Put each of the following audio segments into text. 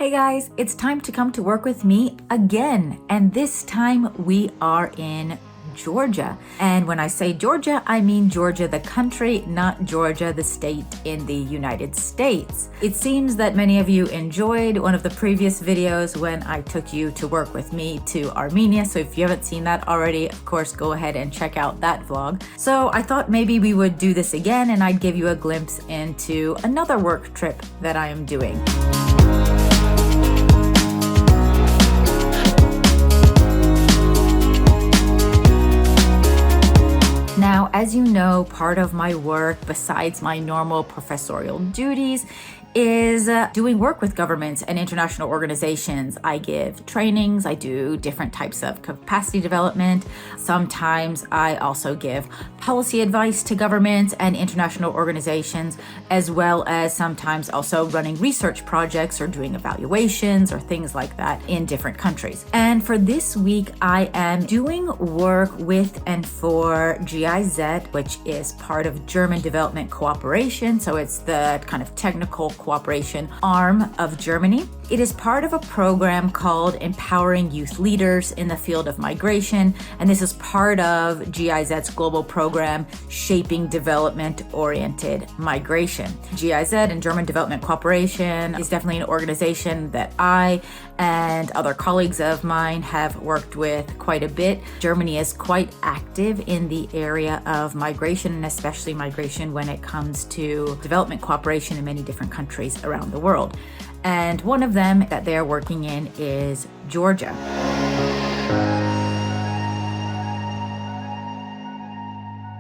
Hey guys, it's time to come to work with me again. And this time we are in Georgia. And when I say Georgia, I mean Georgia, the country, not Georgia, the state in the United States. It seems that many of you enjoyed one of the previous videos when I took you to work with me to Armenia. So if you haven't seen that already, of course, go ahead and check out that vlog. So I thought maybe we would do this again and I'd give you a glimpse into another work trip that I am doing. Now, as you know, part of my work, besides my normal professorial duties, is doing work with governments and international organizations. I give trainings, I do different types of capacity development. Sometimes I also give policy advice to governments and international organizations, as well as sometimes also running research projects or doing evaluations or things like that in different countries. And for this week, I am doing work with and for GIZ, which is part of German Development Cooperation. So it's the kind of technical cooperation arm of Germany. It is part of a program called Empowering Youth Leaders in the Field of Migration, and this is part of GIZ's global program, Shaping Development-Oriented Migration. GIZ and German Development Cooperation is definitely an organization that I and other colleagues of mine have worked with quite a bit. Germany is quite active in the area of migration, and especially migration when it comes to development cooperation in many different countries around the world. And one of them that they're working in is Georgia.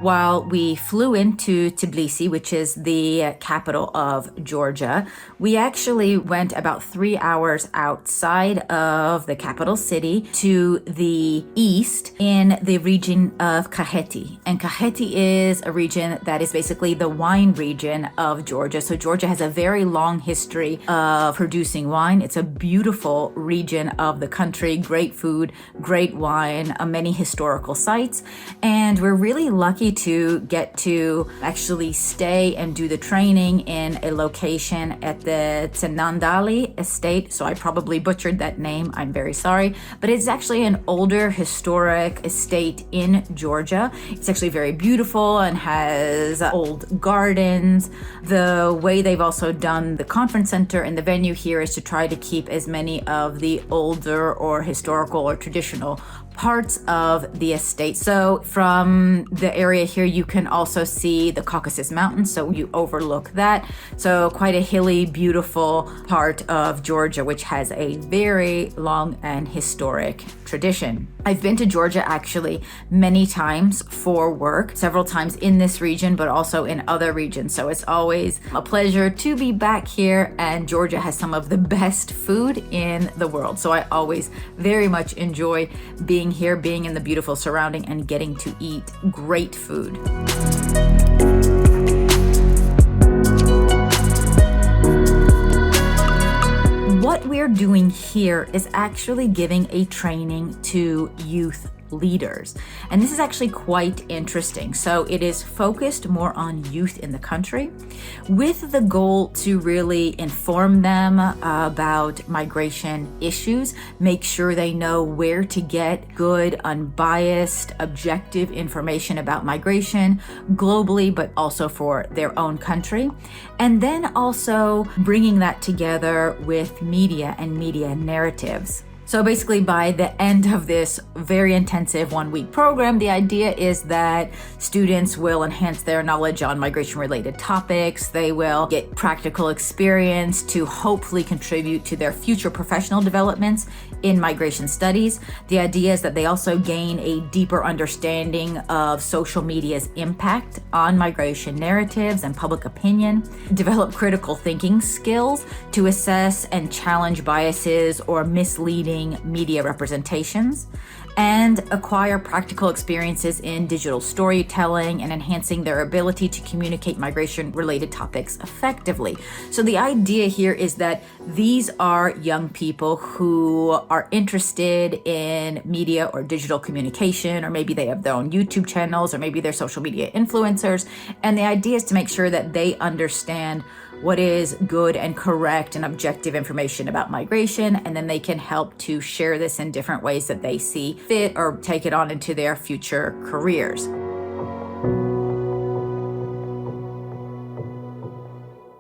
While we flew into Tbilisi, which is the capital of Georgia, we actually went about 3 hours outside of the capital city to the east in the region of Kakheti. And Kakheti is a region that is basically the wine region of Georgia. So Georgia has a very long history of producing wine. It's a beautiful region of the country, great food, great wine, many historical sites. And we're really lucky to get to actually stay and do the training in a location at the Tsenandali estate. So I probably butchered that name. I'm very sorry. But it's actually an older historic estate in Georgia. It's actually very beautiful and has old gardens. The way they've also done the conference center and the venue here is to try to keep as many of the older or historical or traditional parts of the estate. So from the area here, you can also see the Caucasus Mountains, so you overlook that. So quite a hilly, beautiful part of Georgia, which has a very long and historic tradition. I've been to Georgia actually many times for work, several times in this region, but also in other regions. So it's always a pleasure to be back here, and Georgia has some of the best food in the world. So I always very much enjoy being here, being in the beautiful surrounding and getting to eat great food. What we're doing here is actually giving a training to youth leaders. And this is actually quite interesting. So it is focused more on youth in the country with the goal to really inform them about migration issues, make sure they know where to get good, unbiased, objective information about migration globally, but also for their own country. And then also bringing that together with media and media narratives. So basically, by the end of this very intensive 1-week program, the idea is that students will enhance their knowledge on migration-related topics. They will get practical experience to hopefully contribute to their future professional developments in migration studies. The idea is that they also gain a deeper understanding of social media's impact on migration narratives and public opinion, develop critical thinking skills to assess and challenge biases or misleading media representations, and acquire practical experiences in digital storytelling and enhancing their ability to communicate migration-related topics effectively. So the idea here is that these are young people who are interested in media or digital communication, or maybe they have their own YouTube channels, or maybe they're social media influencers. And the idea is to make sure that they understand what is good and correct and objective information about migration, and then they can help to share this in different ways that they see fit or take it on into their future careers.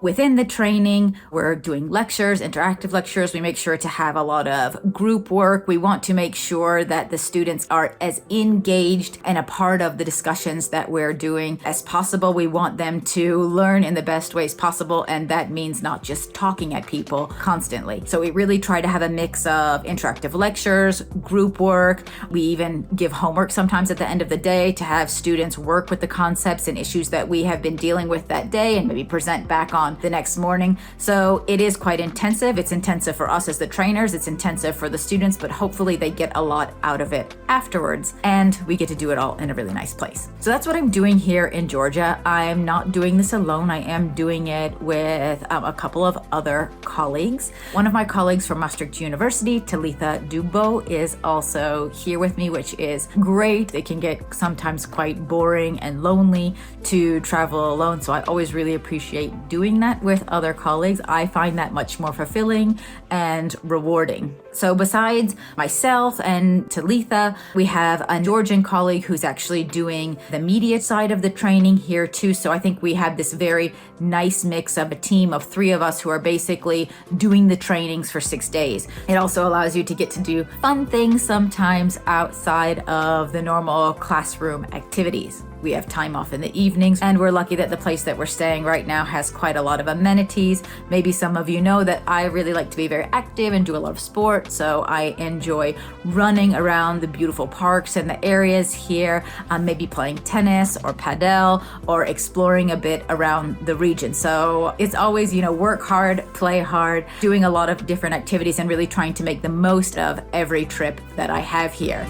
Within the training, we're doing lectures, interactive lectures. We make sure to have a lot of group work. We want to make sure that the students are as engaged and a part of the discussions that we're doing as possible. We want them to learn in the best ways possible, and that means not just talking at people constantly. So we really try to have a mix of interactive lectures, group work. We even give homework sometimes at the end of the day to have students work with the concepts and issues that we have been dealing with that day and maybe present back on the next morning. So it is quite intensive. It's intensive for us as the trainers. It's intensive for the students, but hopefully they get a lot out of it afterwards. And we get to do it all in a really nice place. So that's what I'm doing here in Georgia. I'm not doing this alone. I am doing it with a couple of other colleagues. One of my colleagues from Maastricht University, Talitha Dugbo, is also here with me, which is great. It can get sometimes quite boring and lonely to travel alone. So I always really appreciate doing that with other colleagues. I find that much more fulfilling and rewarding. So besides myself and Talitha, we have a Georgian colleague who's actually doing the media side of the training here too. So I think we have this very nice mix of a team of 3 of us who are basically doing the trainings for 6 days. It also allows you to get to do fun things sometimes outside of the normal classroom activities. We have time off in the evenings, and we're lucky that the place that we're staying right now has quite a lot of amenities. Maybe some of you know that I really like to be very active and do a lot of sports, so I enjoy running around the beautiful parks and the areas here, maybe playing tennis or padel or exploring a bit around the region. So it's always, work hard, play hard, doing a lot of different activities and really trying to make the most of every trip that I have here.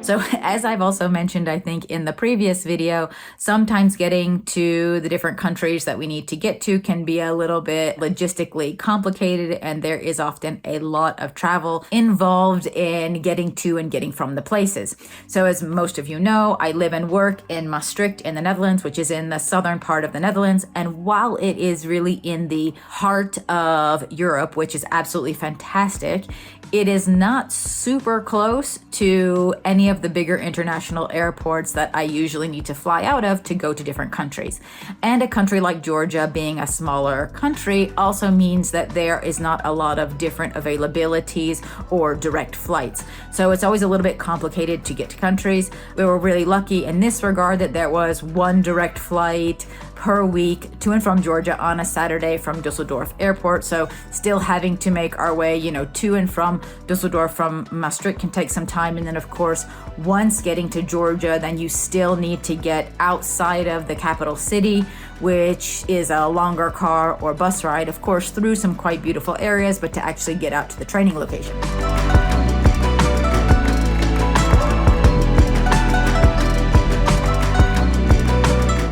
So as I've also mentioned, I think in the previous video, sometimes getting to the different countries that we need to get to can be a little bit logistically complicated, and there is often a lot of travel involved in getting to and getting from the places. So as most of you know, I live and work in Maastricht in the Netherlands, which is in the southern part of the Netherlands. And while it is really in the heart of Europe, which is absolutely fantastic, it is not super close to any of the bigger international airports that I usually need to fly out of to go to different countries. And a country like Georgia, being a smaller country, also means that there is not a lot of different availabilities or direct flights. So it's always a little bit complicated to get to countries. We were really lucky in this regard that there was one direct flight per week to and from Georgia on a Saturday from Dusseldorf Airport. So still having to make our way, to and from Dusseldorf from Maastricht can take some time. And then of course, once getting to Georgia, then you still need to get outside of the capital city, which is a longer car or bus ride, of course, through some quite beautiful areas, but to actually get out to the training location.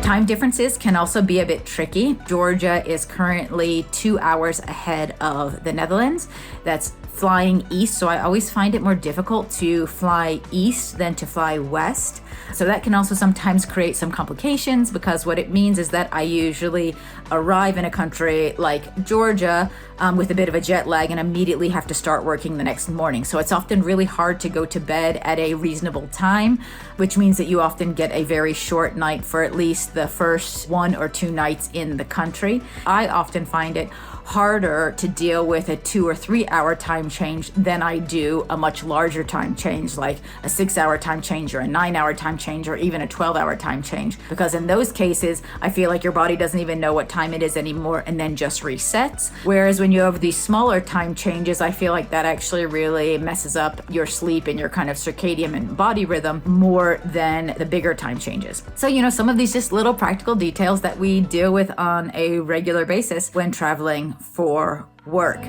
Time differences can also be a bit tricky. Georgia is currently 2 hours ahead of the Netherlands. That's flying east, so I always find it more difficult to fly east than to fly west. So that can also sometimes create some complications, because what it means is that I usually arrive in a country like Georgia with a bit of a jet lag and immediately have to start working the next morning. So it's often really hard to go to bed at a reasonable time, which means that you often get a very short night for at least the first 1 or 2 nights in the country. I often find it harder to deal with a 2 or 3 hour time change than I do a much larger time change, like a 6-hour time change or a 9-hour time change or even a 12-hour time change. Because in those cases, I feel like your body doesn't even know what time it is anymore and then just resets. Whereas when you have these smaller time changes, I feel like that actually really messes up your sleep and your kind of circadian and body rhythm more than the bigger time changes. So, some of these just little practical details that we deal with on a regular basis when traveling for work.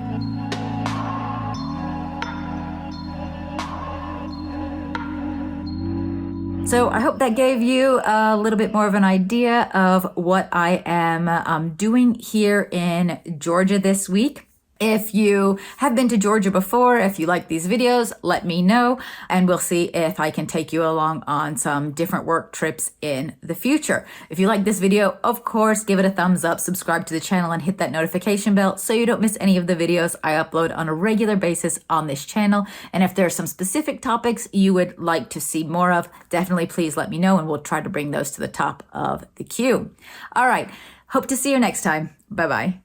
So I hope that gave you a little bit more of an idea of what I am doing here in Georgia this week. If you have been to Georgia before, if you like these videos, let me know, and we'll see if I can take you along on some different work trips in the future. If you like this video, of course, give it a thumbs up, subscribe to the channel, and hit that notification bell so you don't miss any of the videos I upload on a regular basis on this channel. And if there are some specific topics you would like to see more of, definitely please let me know, and we'll try to bring those to the top of the queue. All right, hope to see you next time. Bye-bye.